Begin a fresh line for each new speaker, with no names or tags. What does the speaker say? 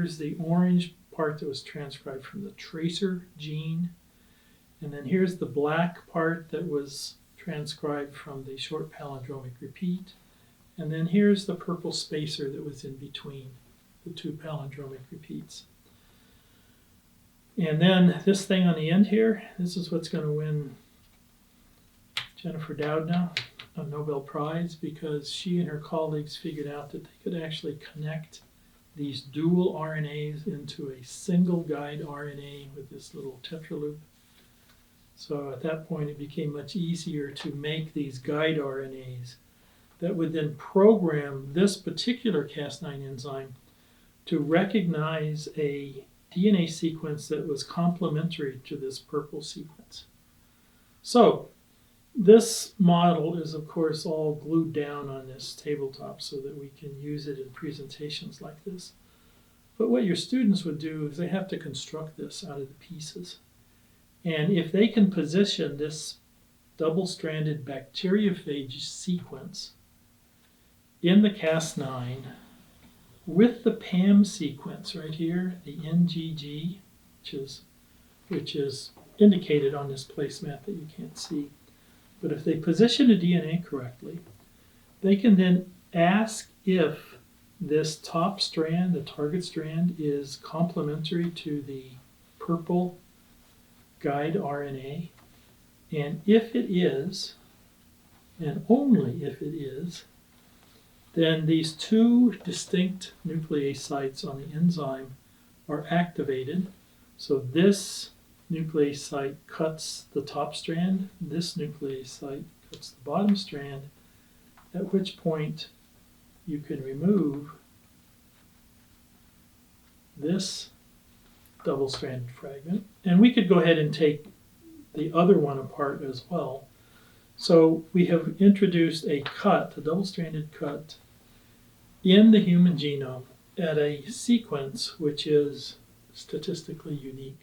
here's the orange part that was transcribed from the tracer gene. And then here's the black part that was transcribed from the short palindromic repeat. And then here's the purple spacer that was in between the two palindromic repeats. And then this thing on the end here, this is what's going to win Jennifer Doudna a Nobel Prize, because she and her colleagues figured out that they could actually connect these dual RNAs into a single guide RNA with this little tetraloop. So at that point, it became much easier to make these guide RNAs that would then program this particular Cas9 enzyme to recognize a DNA sequence that was complementary to this purple sequence. So this model is, of course, all glued down on this tabletop so that we can use it in presentations like this. But what your students would do is they have to construct this out of the pieces. And if they can position this double-stranded bacteriophage sequence in the Cas9 with the PAM sequence right here, the NGG, which is indicated on this placemat that you can't see. But if they position the DNA correctly, they can then ask if this top strand, the target strand, is complementary to the purple guide RNA. And if it is, and only if it is, then these two distinct nuclease sites on the enzyme are activated. So this nuclease site cuts the top strand, this nuclease site cuts the bottom strand, at which point you can remove this double-stranded fragment. And we could go ahead and take the other one apart as well. So we have introduced a cut, a double-stranded cut, in the human genome at a sequence which is statistically unique.